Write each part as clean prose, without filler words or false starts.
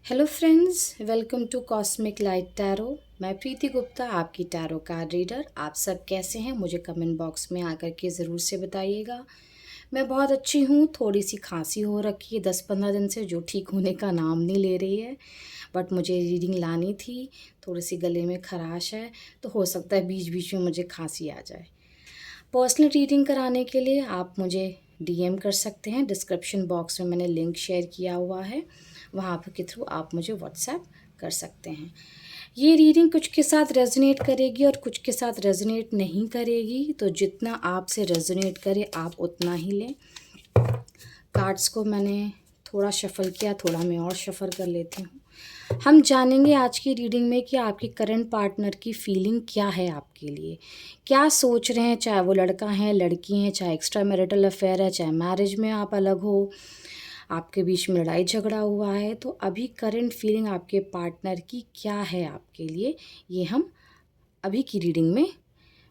Hello friends, welcome to cosmic light tarot. मैं प्रीति गुप्ता, आपकी tarot card reader. आप सब कैसे हैं? मुझे कमेंट बॉक्स में आकर के ज़रूर से बताइएगा। मैं बहुत अच्छी हूँ। थोड़ी सी खांसी हो रखी है 10-15 दिन से, जो ठीक होने का नाम नहीं ले रही है। बट मुझे रीडिंग लानी थी। थोड़ी सी गले में खराश है, तो हो सकता है बीच बीच में मुझे खांसी आ जाए। पर्सनल रीडिंग कराने के लिए आप मुझे डीएम कर सकते हैं। डिस्क्रिप्शन बॉक्स में मैंने लिंक शेयर किया हुआ है, वहाँ के थ्रू आप मुझे व्हाट्सएप कर सकते हैं। ये रीडिंग कुछ के साथ रेजोनेट करेगी और कुछ के साथ रेजोनेट नहीं करेगी, तो जितना आपसे रेजोनेट करे आप उतना ही लें। कार्ड्स को मैंने थोड़ा शफ़ल किया, थोड़ा मैं और शफ़ल कर लेती हूँ। हम जानेंगे आज की रीडिंग में कि आपके करंट पार्टनर की फीलिंग क्या है आपके लिए, क्या सोच रहे हैं। चाहे वो लड़का है, लड़की हैं, चाहे एक्स्ट्रा मैरिटल अफेयर है, चाहे मैरिज में आप अलग हो, आपके बीच में लड़ाई झगड़ा हुआ है, तो अभी करंट फीलिंग आपके पार्टनर की क्या है आपके लिए, ये हम अभी की रीडिंग में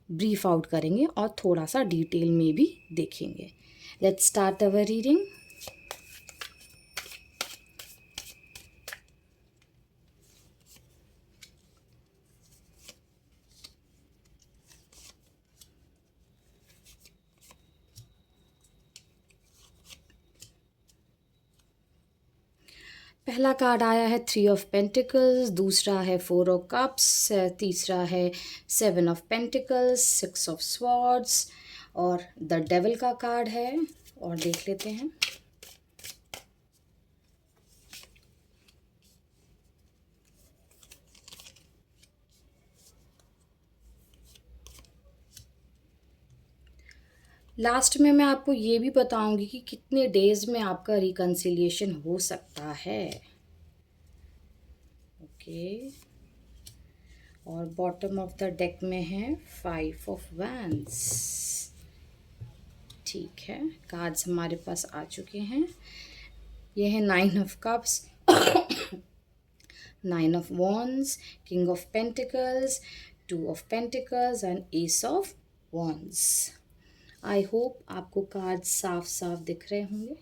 ब्रीफ आउट करेंगे और थोड़ा सा डिटेल में भी देखेंगे। Let's start our reading. पहला कार्ड आया है 3 ऑफ पेंटिकल्स, दूसरा है 4 ऑफ कप्स, तीसरा है 7 ऑफ पेंटिकल्स, 6 ऑफ स्वॉर्ड्स और द डेविल का कार्ड है। और देख लेते हैं। लास्ट में मैं आपको ये भी बताऊंगी कि कितने डेज में आपका रिकन्सिलिएशन हो सकता है। ओके। और बॉटम ऑफ द डेक में है 5 ऑफ वैंड्स। ठीक है, कार्ड्स हमारे पास आ चुके हैं। ये है 9 of cups, 9 of wands, king of pentacles, 2 of pentacles and S of wands. I hope आपको कार्ड साफ साफ दिख रहे होंगे।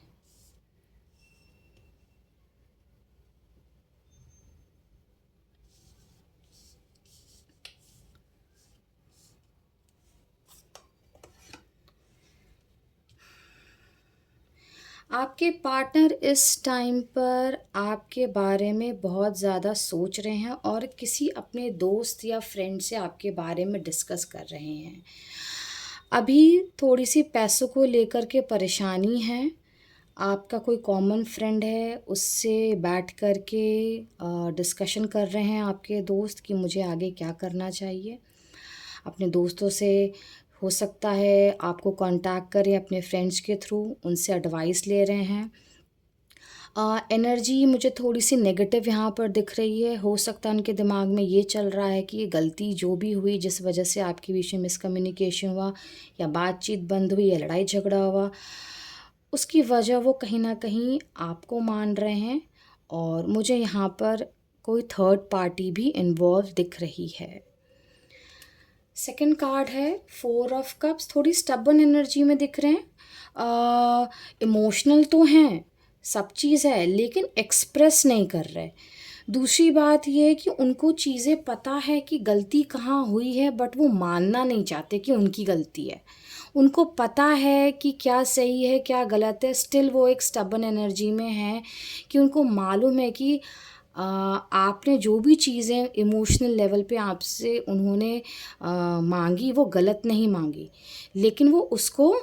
आपके पार्टनर इस टाइम पर आपके बारे में बहुत ज़्यादा सोच रहे हैं और किसी अपने दोस्त या फ्रेंड से आपके बारे में डिस्कस कर रहे हैं। अभी थोड़ी सी पैसों को लेकर के परेशानी है। आपका कोई कॉमन फ्रेंड है, उससे बैठ कर के डिस्कशन कर रहे हैं आपके दोस्त कि मुझे आगे क्या करना चाहिए। अपने दोस्तों से हो सकता है आपको कांटेक्ट करें अपने फ्रेंड्स के थ्रू, उनसे एडवाइस ले रहे हैं। एनर्जी मुझे थोड़ी सी नेगेटिव यहाँ पर दिख रही है। हो सकता है उनके दिमाग में ये चल रहा है कि ये गलती जो भी हुई, जिस वजह से आपके बीच में मिसकम्युनिकेशन हुआ या बातचीत बंद हुई या लड़ाई झगड़ा हुआ, उसकी वजह वो कहीं ना कहीं आपको मान रहे हैं। और मुझे यहाँ पर कोई थर्ड पार्टी भी इन्वॉल्व दिख रही है। सेकंड कार्ड है 4 ऑफ कप्स। थोड़ी स्टबन एनर्जी में दिख रहे हैं। इमोशनल तो हैं, सब चीज़ है, लेकिन एक्सप्रेस नहीं कर रहे। दूसरी बात ये है कि उनको चीज़ें पता है कि गलती कहाँ हुई है, बट वो मानना नहीं चाहते कि उनकी गलती है। उनको पता है कि क्या सही है क्या गलत है, स्टिल वो एक स्टबन एनर्जी में है कि उनको मालूम है कि आपने जो भी चीज़ें इमोशनल लेवल पे आपसे उन्होंने मांगी, वो गलत नहीं मांगी, लेकिन वो उसको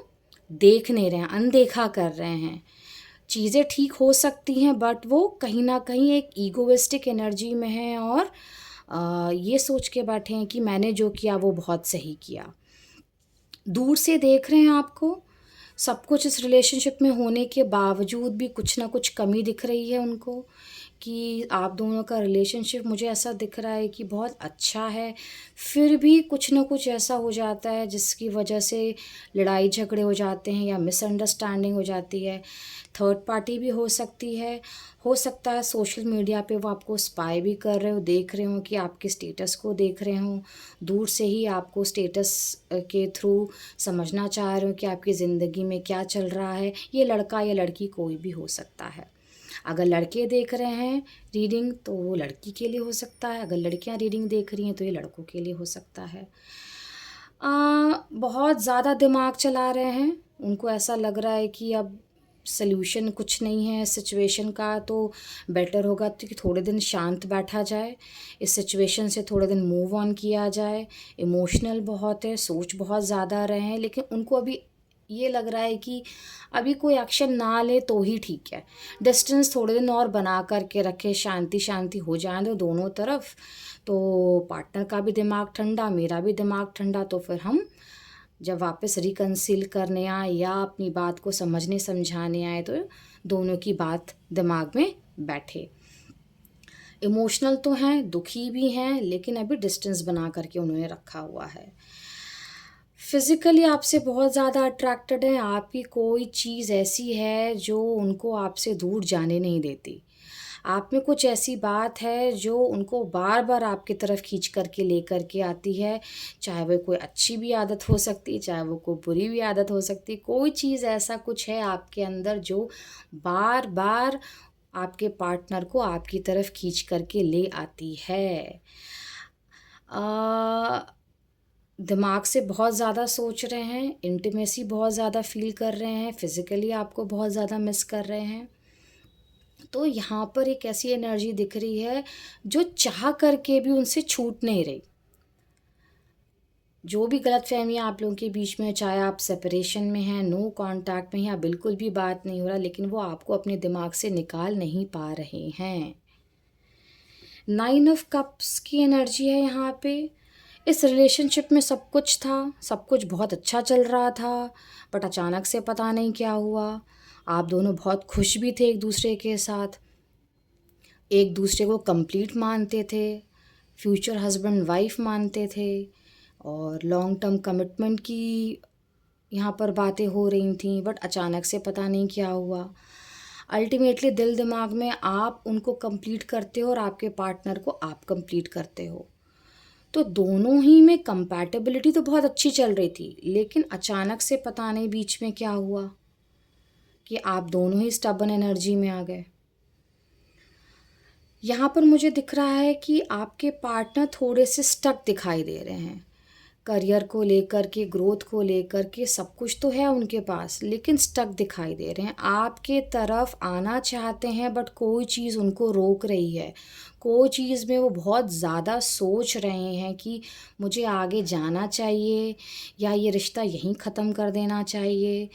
देख नहीं रहे हैं, अनदेखा कर रहे हैं। चीज़ें ठीक हो सकती हैं, बट वो कहीं ना कहीं एक ईगोइस्टिक एनर्जी में है और ये सोच के बैठे हैं कि मैंने जो किया वो बहुत सही किया। दूर से देख रहे हैं आपको। सब कुछ इस रिलेशनशिप में होने के बावजूद भी कुछ ना कुछ कमी दिख रही है उनको, कि आप दोनों का रिलेशनशिप मुझे ऐसा दिख रहा है कि बहुत अच्छा है, फिर भी कुछ ना कुछ ऐसा हो जाता है जिसकी वजह से लड़ाई झगड़े हो जाते हैं या मिसअंडरस्टैंडिंग हो जाती है। थर्ड पार्टी भी हो सकती है। हो सकता है सोशल मीडिया पे वो आपको स्पाई भी कर रहे हो, देख रहे हो कि आपके स्टेटस को देख रहे हो, दूर से ही आपको स्टेटस के थ्रू समझना चाह रहे हो कि आपकी ज़िंदगी में क्या चल रहा है। ये लड़का या लड़की कोई भी हो सकता है। अगर लड़के देख रहे हैं रीडिंग तो वो लड़की के लिए हो सकता है, अगर लड़कियां रीडिंग देख रही हैं तो ये लड़कों के लिए हो सकता है। बहुत ज़्यादा दिमाग चला रहे हैं, उनको ऐसा लग रहा है कि अब सल्यूशन कुछ नहीं है सिचुएशन का, तो बेटर होगा तो कि थोड़े दिन शांत बैठा जाए, इस सिचुएशन से थोड़े दिन मूव ऑन किया जाए। इमोशनल बहुत है, सोच बहुत ज़्यादा रहे हैं, लेकिन उनको अभी ये लग रहा है कि अभी कोई एक्शन ना ले तो ही ठीक है। डिस्टेंस थोड़े दिन और बना करके रखे, शांति शांति हो जाए दो दोनों तरफ, तो पार्टनर का भी दिमाग ठंडा, मेरा भी दिमाग ठंडा, तो फिर हम जब वापस रिकंसील करने आए या अपनी बात को समझने समझाने आए तो दोनों की बात दिमाग में बैठे। इमोशनल तो हैं, दुखी भी हैं, लेकिन अभी डिस्टेंस बना करके उन्होंने रखा हुआ है। फिज़िकली आपसे बहुत ज़्यादा अट्रैक्टेड हैं, आपकी कोई चीज़ ऐसी है जो उनको आपसे दूर जाने नहीं देती। आप में कुछ ऐसी बात है जो उनको बार बार आपकी तरफ खींच करके ले करके आती है, चाहे वो कोई अच्छी भी आदत हो सकती है, चाहे वो कोई बुरी भी आदत हो सकती है। कोई चीज़ ऐसा कुछ है आपके अंदर जो बार बार आपके पार्टनर को आपकी तरफ खींच करके ले आती है। दिमाग से बहुत ज़्यादा सोच रहे हैं, इंटीमेसी बहुत ज़्यादा फ़ील कर रहे हैं, फिज़िकली आपको बहुत ज़्यादा मिस कर रहे हैं। तो यहाँ पर एक ऐसी एनर्जी दिख रही है जो चाह करके भी उनसे छूट नहीं रही। जो भी गलतफ़हमियाँ आप लोगों के बीच में, चाहे आप सेपरेशन में हैं, नो कॉन्टैक्ट में हैं या बिल्कुल भी बात नहीं हो रहा, लेकिन वो आपको अपने दिमाग से निकाल नहीं पा रहे हैं। 9 ऑफ कप्स की एनर्जी है यहाँ पे। इस रिलेशनशिप में सब कुछ था, सब कुछ बहुत अच्छा चल रहा था, बट अचानक से पता नहीं क्या हुआ। आप दोनों बहुत खुश भी थे एक दूसरे के साथ, एक दूसरे को कंप्लीट मानते थे, फ्यूचर हस्बैंड वाइफ मानते थे, और लॉन्ग टर्म कमिटमेंट की यहाँ पर बातें हो रही थी, बट अचानक से पता नहीं क्या हुआ। अल्टीमेटली दिल दिमाग में आप उनको कंप्लीट करते हो और आपके पार्टनर को आप कंप्लीट करते हो, तो दोनों ही में कंपैटिबिलिटी तो बहुत अच्छी चल रही थी, लेकिन अचानक से पता नहीं बीच में क्या हुआ कि आप दोनों ही स्टबर्न एनर्जी में आ गए। यहाँ पर मुझे दिख रहा है कि आपके पार्टनर थोड़े से स्टक दिखाई दे रहे हैं, करियर को लेकर के, ग्रोथ को लेकर के, सब कुछ तो है उनके पास, लेकिन स्टक दिखाई दे रहे हैं। आपके तरफ आना चाहते हैं बट कोई चीज़ उनको रोक रही है, कोई चीज़ में वो बहुत ज़्यादा सोच रहे हैं कि मुझे आगे जाना चाहिए या ये रिश्ता यहीं ख़त्म कर देना चाहिए।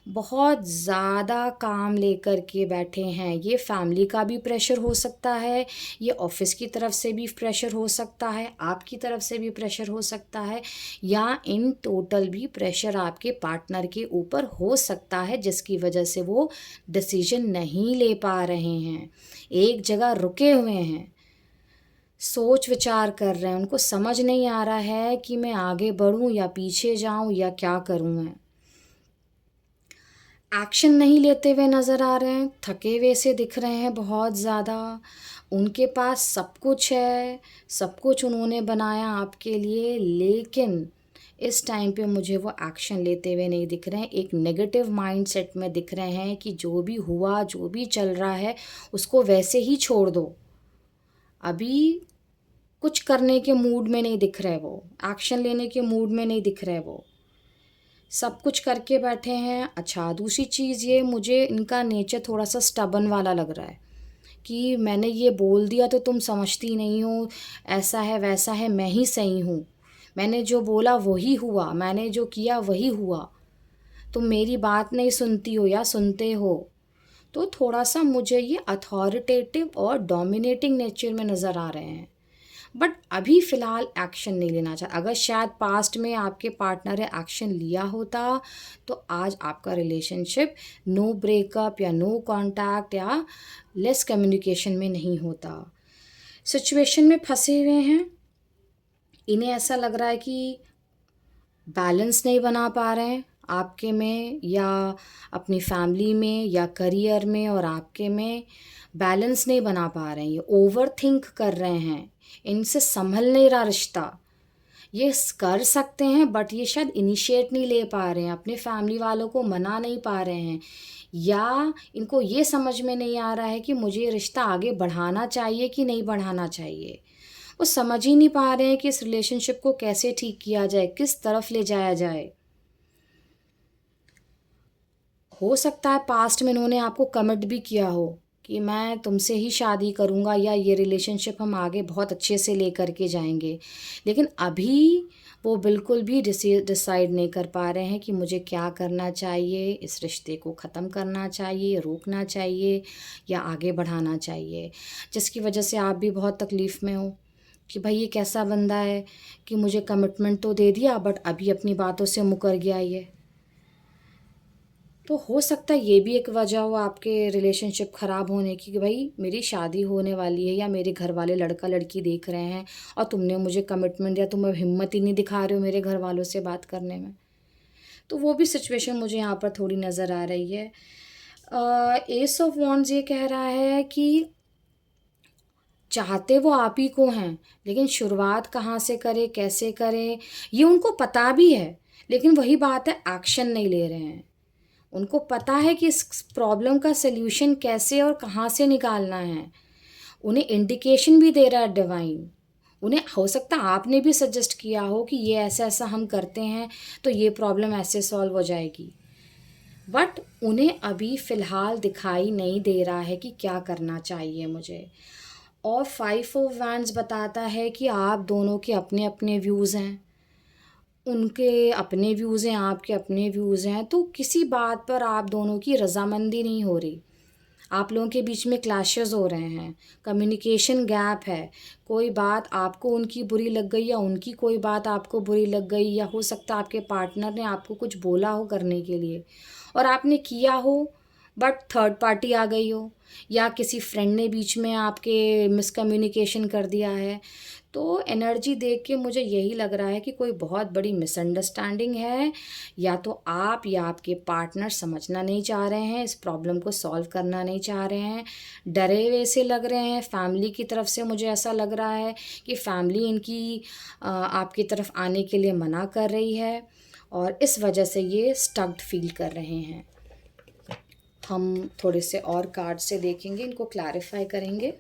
बहुत ज़्यादा काम लेकर के बैठे हैं। ये फैमिली का भी प्रेशर हो सकता है, ये ऑफिस की तरफ से भी प्रेशर हो सकता है, आपकी तरफ से भी प्रेशर हो सकता है, या इन टोटल भी प्रेशर आपके पार्टनर के ऊपर हो सकता है, जिसकी वजह से वो डिसीजन नहीं ले पा रहे हैं, एक जगह रुके हुए हैं, सोच विचार कर रहे हैं। उनको समझ नहीं आ रहा है कि मैं आगे बढ़ूं या पीछे जाऊं या क्या करूं मैं। एक्शन नहीं लेते हुए नज़र आ रहे हैं, थके हुए से दिख रहे हैं बहुत ज़्यादा। उनके पास सब कुछ है, सब कुछ उन्होंने बनाया आपके लिए, लेकिन इस टाइम पे मुझे वो एक्शन लेते हुए नहीं दिख रहे हैं। एक नेगेटिव माइंडसेट में दिख रहे हैं कि जो भी हुआ, जो भी चल रहा है, उसको वैसे ही छोड़ दो। अभी कुछ करने के मूड में नहीं दिख रहे वो, एक्शन लेने के मूड में नहीं दिख रहे वो, सब कुछ करके बैठे हैं। अच्छा, दूसरी चीज़ ये, मुझे इनका नेचर थोड़ा सा स्टबन वाला लग रहा है कि मैंने ये बोल दिया तो तुम समझती नहीं हो, ऐसा है वैसा है, मैं ही सही हूँ, मैंने जो बोला वही हुआ, मैंने जो किया वही हुआ, तुम मेरी बात नहीं सुनती हो या सुनते हो। तो थोड़ा सा मुझे ये अथॉरिटेटिव और डोमिनेटिंग नेचर में नज़र आ रहे हैं, बट अभी फ़िलहाल एक्शन नहीं लेना चाहता। अगर शायद पास्ट में आपके पार्टनर ने एक्शन लिया होता तो आज आपका रिलेशनशिप नो ब्रेकअप या नो कांटेक्ट या लेस कम्युनिकेशन में नहीं होता। सिचुएशन में फंसे हुए हैं, इन्हें ऐसा लग रहा है कि बैलेंस नहीं बना पा रहे हैं आपके में या अपनी फैमिली में या करियर में, और आपके में बैलेंस नहीं बना पा रहे हैं। ये ओवर थिंक कर रहे हैं, इनसे संभल नहीं रहा रिश्ता, ये कर सकते हैं बट ये शायद इनिशिएट नहीं ले पा रहे हैं, अपने फैमिली वालों को मना नहीं पा रहे हैं, या इनको ये समझ में नहीं आ रहा है कि मुझे ये रिश्ता आगे बढ़ाना चाहिए कि नहीं बढ़ाना चाहिए। वो समझ ही नहीं पा रहे हैं कि इस रिलेशनशिप को कैसे ठीक किया जाए, किस तरफ ले जाया जाए। हो सकता है पास्ट में इन्होंने आपको कमिट भी किया हो कि मैं तुमसे ही शादी करूँगा या ये रिलेशनशिप हम आगे बहुत अच्छे से लेकर के जाएंगे, लेकिन अभी वो बिल्कुल भी डिसाइड नहीं कर पा रहे हैं कि मुझे क्या करना चाहिए, इस रिश्ते को ख़त्म करना चाहिए, रोकना चाहिए या आगे बढ़ाना चाहिए, जिसकी वजह से आप भी बहुत तकलीफ़ में हो कि भाई ये कैसा बंदा है कि मुझे कमिटमेंट तो दे दिया बट अभी अपनी बातों से मुकर गया ये। तो हो सकता है ये भी एक वजह हो आपके रिलेशनशिप ख़राब होने की कि भाई मेरी शादी होने वाली है या मेरे घर वाले लड़का लड़की देख रहे हैं और तुमने मुझे कमिटमेंट दिया, तुम अब हिम्मत ही नहीं दिखा रहे हो मेरे घर वालों से बात करने में। तो वो भी सिचुएशन मुझे यहाँ पर थोड़ी नज़र आ रही है। एस ऑफ वॉन्ड्स ये कह रहा है कि चाहते वो आप ही को हैं, लेकिन शुरुआत कहाँ से करें, कैसे करें, ये उनको पता भी है, लेकिन वही बात है एक्शन नहीं ले रहे हैं। उनको पता है कि इस प्रॉब्लम का सल्यूशन कैसे और कहाँ से निकालना है। उन्हें इंडिकेशन भी दे रहा है डिवाइन। उन्हें हो सकता है आपने भी सजेस्ट किया हो कि ये ऐसा ऐसा हम करते हैं तो ये प्रॉब्लम ऐसे सॉल्व हो जाएगी, बट उन्हें अभी फ़िलहाल दिखाई नहीं दे रहा है कि क्या करना चाहिए मुझे। और 5 ऑफ वैंड्स बताता है कि आप दोनों के अपने अपने व्यूज़ हैं, उनके अपने व्यूज़ हैं, आपके अपने व्यूज़ हैं, तो किसी बात पर आप दोनों की रज़ामंदी नहीं हो रही। आप लोगों के बीच में क्लैशेस हो रहे हैं, कम्युनिकेशन गैप है, कोई बात आपको उनकी बुरी लग गई या उनकी कोई बात आपको बुरी लग गई, या हो सकता है आपके पार्टनर ने आपको कुछ बोला हो करने के लिए और आपने किया हो बट थर्ड पार्टी आ गई हो, या किसी फ्रेंड ने बीच में आपके मिसकम्युनिकेशन कर दिया है। तो एनर्जी देख के मुझे यही लग रहा है कि कोई बहुत बड़ी मिसअंडरस्टैंडिंग है, या तो आप या आपके पार्टनर समझना नहीं चाह रहे हैं, इस प्रॉब्लम को सॉल्व करना नहीं चाह रहे हैं, डरे हुए से लग रहे हैं। फैमिली की तरफ से मुझे ऐसा लग रहा है कि फैमिली इनकी आपकी तरफ आने के लिए मना कर रही है और इस वजह से ये स्टक्ड फील कर रहे हैं। हम थोड़े से और कार्ड से देखेंगे, इनको क्लैरिफाई करेंगे।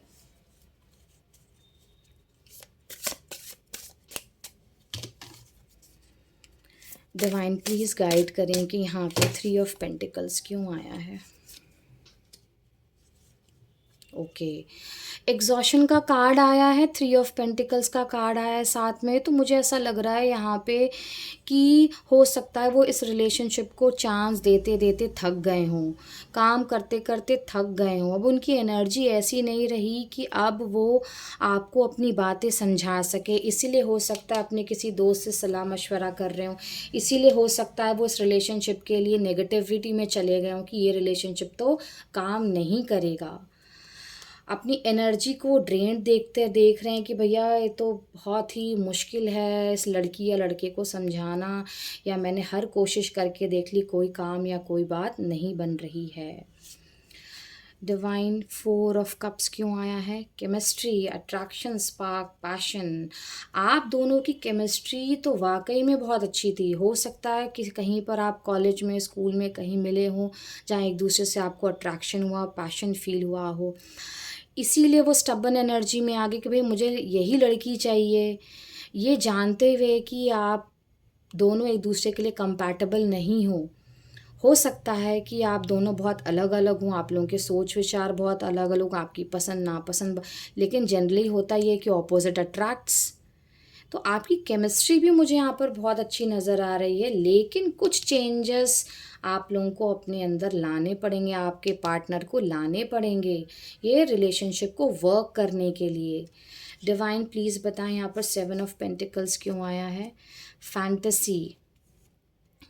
डिवाइन प्लीज़ गाइड करें कि यहाँ पे 3 ऑफ पेंटिकल्स क्यों आया है। ओके, एग्जॉशन का कार्ड आया है, 3 ऑफ पेंटिकल्स का कार्ड आया है साथ में। तो मुझे ऐसा लग रहा है यहाँ पे कि हो सकता है वो इस रिलेशनशिप को चांस देते देते थक गए हों, काम करते करते थक गए हों। अब उनकी एनर्जी ऐसी नहीं रही कि अब वो आपको अपनी बातें समझा सके, इसीलिए हो सकता है अपने किसी दोस्त से सलाह मशवरा कर रहे हों, इसीलिए हो सकता है वो इस रिलेशनशिप के लिए नेगेटिविटी में चले गए हों कि ये रिलेशनशिप तो काम नहीं करेगा। अपनी एनर्जी को ड्रेन देख रहे हैं कि भैया ये तो बहुत ही मुश्किल है इस लड़की या लड़के को समझाना, या मैंने हर कोशिश करके देख ली, कोई काम या कोई बात नहीं बन रही है। डिवाइन 4 ऑफ कप्स क्यों आया है? Chemistry, attraction, spark, passion. आप दोनों की केमिस्ट्री तो वाकई में बहुत अच्छी थी। हो सकता है कि कहीं पर आप कॉलेज में, स्कूल में कहीं मिले हों जहाँ एक दूसरे से आपको अट्रैक्शन हुआ, पैशन फील हुआ हो, इसीलिए वो स्टबन एनर्जी में आ गए कि भाई मुझे यही लड़की चाहिए, ये जानते हुए कि आप दोनों एक दूसरे के लिए कंपैटिबल नहीं हो सकता है कि आप दोनों बहुत अलग अलग हों, आप लोगों के सोच विचार बहुत अलग अलग, आपकी पसंद नापसंद, लेकिन जनरली होता ये है कि ऑपोजिट अट्रैक्ट्स। तो आपकी केमिस्ट्री भी मुझे यहाँ पर बहुत अच्छी नज़र आ रही है, लेकिन कुछ चेंजेस आप लोगों को अपने अंदर लाने पड़ेंगे, आपके पार्टनर को लाने पड़ेंगे ये रिलेशनशिप को वर्क करने के लिए। डिवाइन प्लीज़ बताएं यहाँ पर 7 ऑफ पेंटिकल्स क्यों आया है? फैंटेसी।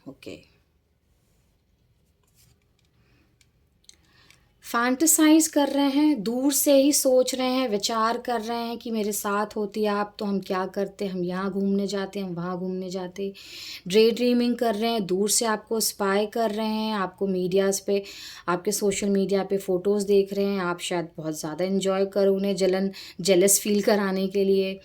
ओके, फैंटसाइज कर रहे हैं, दूर से ही सोच रहे हैं, विचार कर रहे हैं कि मेरे साथ होती आप तो हम क्या करते, हम यहाँ घूमने जाते, हम वहाँ घूमने जाते। ड्रे ड्रीमिंग कर रहे हैं, दूर से आपको स्पाई कर रहे हैं, आपको मीडियाज़ पे, आपके सोशल मीडिया पे फ़ोटोज़ देख रहे हैं, आप शायद बहुत ज़्यादा इन्जॉय करो उन्हें जेलस फील कराने के लिए।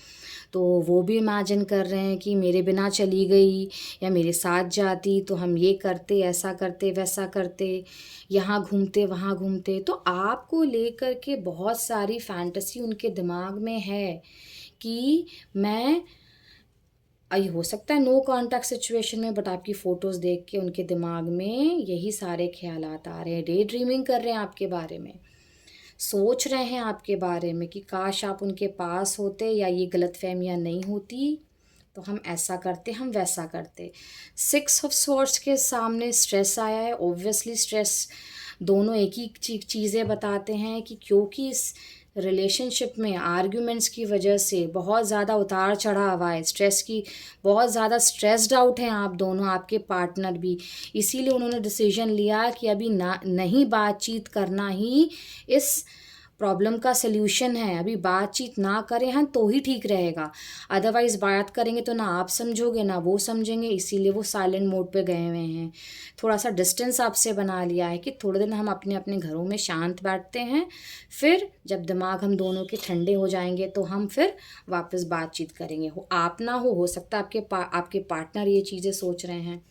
तो वो भी इमेजिन कर रहे हैं कि मेरे बिना चली गई या मेरे साथ जाती तो हम ये करते, ऐसा करते, वैसा करते, यहाँ घूमते, वहाँ घूमते। तो आपको लेकर के बहुत सारी फैंटेसी उनके दिमाग में है कि मैं हो सकता है नो कॉन्टैक्ट सिचुएशन में, बट आपकी फ़ोटोज़ देख के उनके दिमाग में यही सारे ख़्यालात आ रहे हैं, डे ड्रीमिंग कर रहे हैं आपके बारे में, सोच रहे हैं आपके बारे में कि काश आप उनके पास होते या ये गलतफ़हमियाँ नहीं होती, तो हम ऐसा करते, हम वैसा करते। 6 ऑफ स्वॉर्ड्स के सामने स्ट्रेस आया है, ऑब्वियसली स्ट्रेस दोनों एक ही चीज़ें बताते हैं कि क्योंकि इस रिलेशनशिप में आर्ग्यूमेंट्स की वजह से बहुत ज़्यादा उतार चढ़ाव आए, स्ट्रेस की, बहुत ज़्यादा स्ट्रेस्ड आउट हैं आप दोनों, आपके पार्टनर भी। इसीलिए उन्होंने डिसीजन लिया कि अभी ना नहीं बातचीत करना ही इस प्रॉब्लम का सल्यूशन है, अभी बातचीत ना करें हम तो ही ठीक रहेगा, अदरवाइज़ बात करेंगे तो ना आप समझोगे ना वो समझेंगे, इसीलिए वो साइलेंट मोड पे गए हुए हैं। थोड़ा सा डिस्टेंस आपसे बना लिया है कि थोड़े दिन हम अपने अपने घरों में शांत बैठते हैं, फिर जब दिमाग हम दोनों के ठंडे हो जाएंगे तो हम फिर वापस बातचीत करेंगे। हो आप ना हो सकता है आपके पार्टनर ये चीज़ें सोच रहे हैं।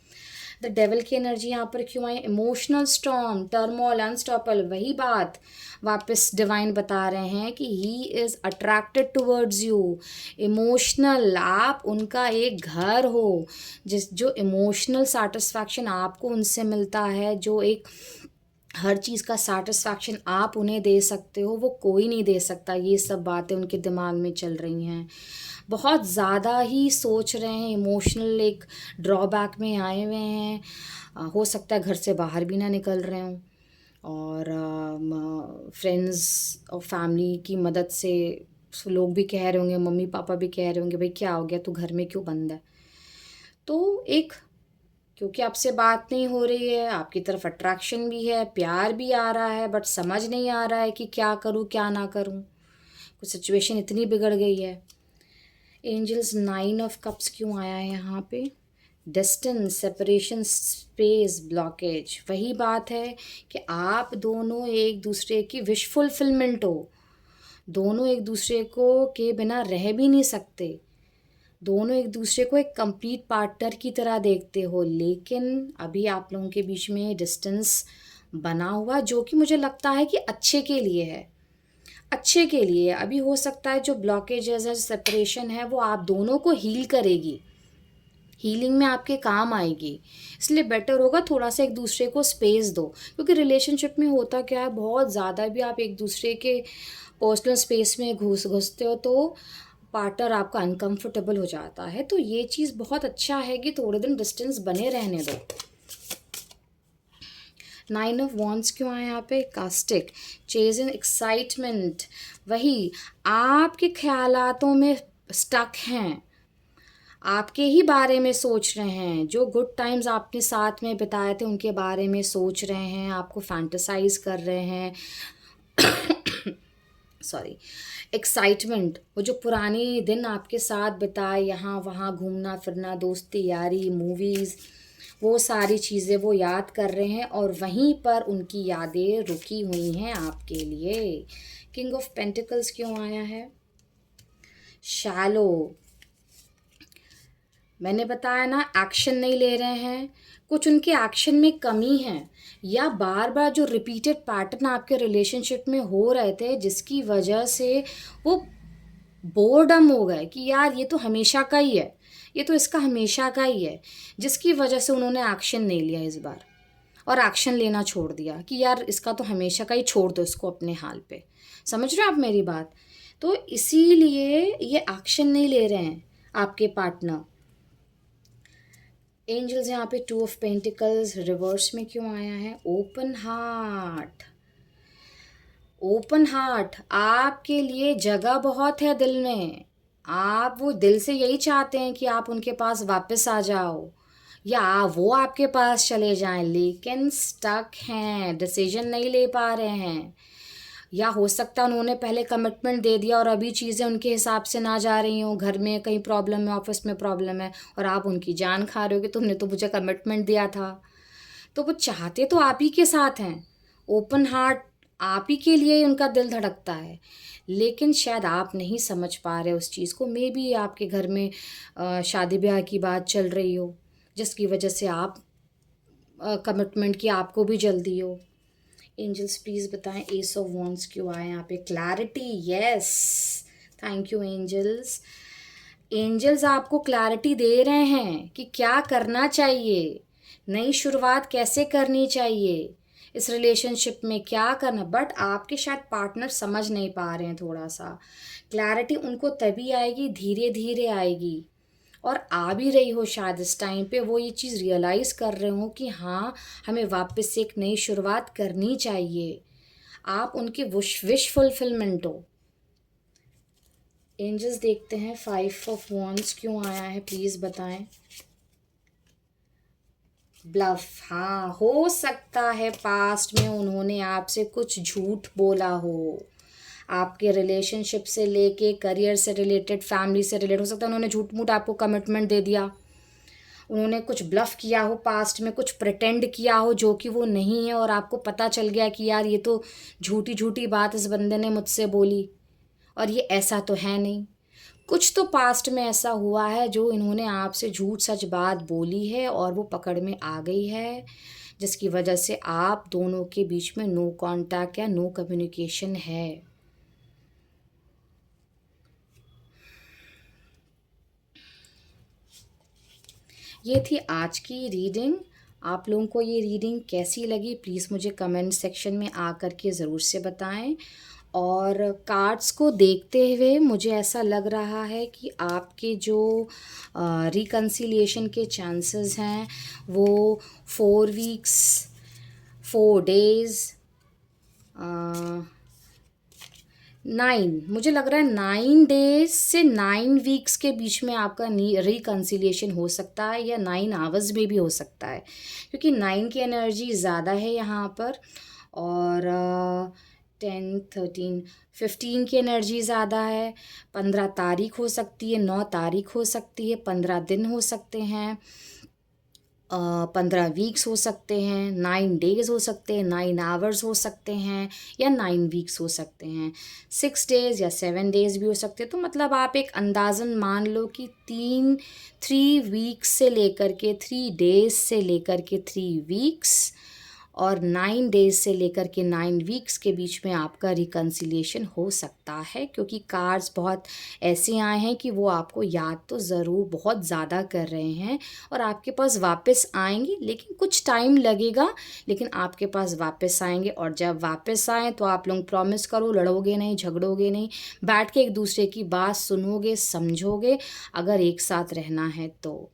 द डेविल की एनर्जी यहाँ पर क्यों आई? इमोशनल स्टॉर्म, टर्मोल, अनस्टॉपेबल, वही बात वापस डिवाइन बता रहे हैं कि he is attracted towards you, emotional, आप उनका एक घर हो, जो इमोशनल सेटिस्फैक्शन आपको उनसे मिलता है, जो एक हर चीज़ का सेटिस्फैक्शन आप उन्हें दे सकते हो, वो कोई नहीं दे सकता। ये सब बातें उनके दिमाग में चल रही हैं, बहुत ज़्यादा ही सोच रहे हैं, इमोशनल एक ड्रॉबैक में आए हुए हैं। हो सकता है घर से बाहर भी ना निकल रहे हों, और फ्रेंड्स और फैमिली की मदद से लोग भी कह रहे होंगे, मम्मी पापा भी कह रहे होंगे भाई क्या हो गया, तू घर में क्यों बंद है। तो एक, क्योंकि आपसे बात नहीं हो रही है, आपकी तरफ अट्रैक्शन भी है, प्यार भी आ रहा है, बट समझ नहीं आ रहा है कि क्या करूँ क्या ना करूँ, कुछ सिचुएशन इतनी बिगड़ गई है। एंजल्स 9 ऑफ कप्स क्यों आया है यहाँ पे? डिस्टेंस, सेपरेशन, स्पेस, ब्लॉकेज, वही बात है कि आप दोनों एक दूसरे की विश फुलफिलमेंट हो, दोनों एक दूसरे को के बिना रह भी नहीं सकते, दोनों एक दूसरे को एक कंप्लीट पार्टनर की तरह देखते हो, लेकिन अभी आप लोगों के बीच में डिस्टेंस बना हुआ, जो कि मुझे लगता है कि अच्छे के लिए है, अच्छे के लिए। अभी हो सकता है जो ब्लॉकेजेस है, सेपरेशन है, वो आप दोनों को हील करेगी, हीलिंग में आपके काम आएगी, इसलिए बेटर होगा थोड़ा सा एक दूसरे को स्पेस दो, क्योंकि रिलेशनशिप में होता क्या है, बहुत ज़्यादा भी आप एक दूसरे के पर्सनल स्पेस में घुसते हो तो पार्टनर आपका अनकंफर्टेबल हो जाता है। तो ये चीज़ बहुत अच्छा है कि थोड़े दिन डिस्टेंस बने रहने दो। 9 ऑफ वॉन्ड्स क्यों आए यहाँ पे? कास्टिक, चेजिंग एक्साइटमेंट, वही आपके ख्यालातों में स्टक हैं, आपके ही बारे में सोच रहे हैं, जो गुड टाइम्स आपने साथ में बिताए थे उनके बारे में सोच रहे हैं, आपको फैंटेसाइज कर रहे हैं सॉरी, एक्साइटमेंट, वो जो पुराने दिन आपके साथ बिताए, यहाँ वहाँ घूमना फिरना, दोस्ती यारी, मूवीज़, वो सारी चीज़ें वो याद कर रहे हैं, और वहीं पर उनकी यादें रुकी हुई हैं आपके लिए। किंग ऑफ पेंटिकल्स क्यों आया है? शैलो, मैंने बताया ना, एक्शन नहीं ले रहे हैं, कुछ उनके एक्शन में कमी है, या बार बार जो रिपीटेड पैटर्न आपके रिलेशनशिप में हो रहे थे, जिसकी वजह से वो बोरडम हो गए कि यार ये तो हमेशा का ही है, ये तो इसका हमेशा का ही है, जिसकी वजह से उन्होंने एक्शन नहीं लिया इस बार, और एक्शन लेना छोड़ दिया कि यार इसका तो हमेशा का ही, छोड़ दो इसको अपने हाल पे। समझ रहे हो आप मेरी बात? तो इसीलिए ये एक्शन नहीं ले रहे हैं आपके पार्टनर। एंजल्स यहाँ पे 2 ऑफ पेंटिकल्स रिवर्स में क्यों आया है? ओपन हार्ट, ओपन हार्ट, आपके लिए जगह बहुत है दिल में, आप वो दिल से यही चाहते हैं कि आप उनके पास वापस आ जाओ, या वो आपके पास चले जाएं, लेकिन स्टक हैं, डिसीजन नहीं ले पा रहे हैं, या हो सकता है उन्होंने पहले कमिटमेंट दे दिया और अभी चीज़ें उनके हिसाब से ना जा रही हों, घर में कहीं प्रॉब्लम है, ऑफिस में प्रॉब्लम है, और आप उनकी जान खा रहे हो कि तुमने तो मुझे कमिटमेंट दिया था। तो वो चाहते तो आप ही के साथ हैं, ओपन हार्ट आप ही के लिए ही उनका दिल धड़कता है, लेकिन शायद आप नहीं समझ पा रहे उस चीज़ को। मे बी आपके घर में शादी ब्याह की बात चल रही हो, जिसकी वजह से आप कमिटमेंट की आपको भी जल्दी हो। एंजल्स प्लीज़ बताएं एस ऑफ वॉन्ड्स क्यों आए यहाँ पे? Clarity, yes, thank you angels. Angels आपको क्लैरिटी दे रहे हैं कि क्या करना चाहिए, नई शुरुआत कैसे करनी चाहिए, इस रिलेशनशिप में क्या करना। बट आपके शायद पार्टनर समझ नहीं पा रहे हैं थोड़ा सा। क्लैरिटी उनको तभी आएगी, धीरे धीरे आएगी, और आ भी रही हो शायद इस टाइम पे वो ये चीज़ रियलाइज़ कर रहे हो कि हाँ, हमें वापस से एक नई शुरुआत करनी चाहिए। आप उनकी विश फुलफिलमेंट हो। एंजल्स देखते हैं 5 ऑफ वॉन्ड्स क्यों आया है, प्लीज़ बताएं। ब्लफ, हाँ, हो सकता है पास्ट में उन्होंने आपसे कुछ झूठ बोला हो, आपके रिलेशनशिप से लेके करियर से रिलेटेड, फैमिली से रिलेटेड। हो सकता है उन्होंने झूठ मूठ आपको कमिटमेंट दे दिया, उन्होंने कुछ ब्लफ किया हो पास्ट में, कुछ प्रिटेंड किया हो जो कि वो नहीं है, और आपको पता चल गया कि यार ये तो झूठी झूठी बात इस बंदे ने मुझसे बोली, और ये ऐसा तो है नहीं। कुछ तो पास्ट में ऐसा हुआ है जो इन्होंने आपसे झूठ सच बात बोली है और वो पकड़ में आ गई है, जिसकी वजह से आप दोनों के बीच में नो कांटेक्ट या नो कम्युनिकेशन है। ये थी आज की रीडिंग। आप लोगों को ये रीडिंग कैसी लगी प्लीज़ मुझे कमेंट सेक्शन में आ कर के ज़रूर से बताएं। और कार्ड्स को देखते हुए मुझे ऐसा लग रहा है कि आपके जो रिकन्सिलिएशन के चांसेस हैं वो 4 वीक्स 4 डेज़ 9, मुझे लग रहा है 9 डेज से 9 वीक्स के बीच में आपका रिकन्सिलिएशन हो सकता है, या 9 आवर्स में भी हो सकता है, क्योंकि 9 की एनर्जी ज़्यादा है यहाँ पर, और 10 13 15 की एनर्जी ज़्यादा है। 15 तारीख हो सकती है, 9 तारीख हो सकती है, 15 दिन हो सकते हैं, 15 वीक्स हो सकते हैं, 9 डेज़ हो सकते हैं, 9 आवर्स हो सकते हैं, या 9 वीक्स हो सकते हैं, 6 डेज़ या 7 डेज़ भी हो सकते हैं। तो मतलब आप एक अंदाज़न मान लो कि 3 वीक्स से लेकर के 3 डेज़ से लेकर के 3 वीक्स, और 9 डेज़ से लेकर के 9 वीक्स के बीच में आपका रिकन्सिलिएशन हो सकता है, क्योंकि कार्ड्स बहुत ऐसे आए हैं कि वो आपको याद तो ज़रूर बहुत ज़्यादा कर रहे हैं, और आपके पास वापस आएंगे, लेकिन कुछ टाइम लगेगा, लेकिन आपके पास वापस आएंगे। और जब वापस आएँ तो आप लोग प्रॉमिस करो, लड़ोगे नहीं, झगड़ोगे नहीं, बैठ के एक दूसरे की बात सुनोगे, समझोगे, अगर एक साथ रहना है तो।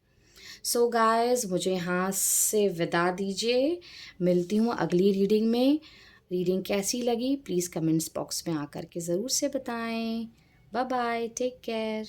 सो गाइस, मुझे यहाँ से विदा दीजिए, मिलती हूँ अगली रीडिंग में। रीडिंग कैसी लगी प्लीज़ कमेंट्स बॉक्स में आकर के ज़रूर से बताएं। Bye bye, take care.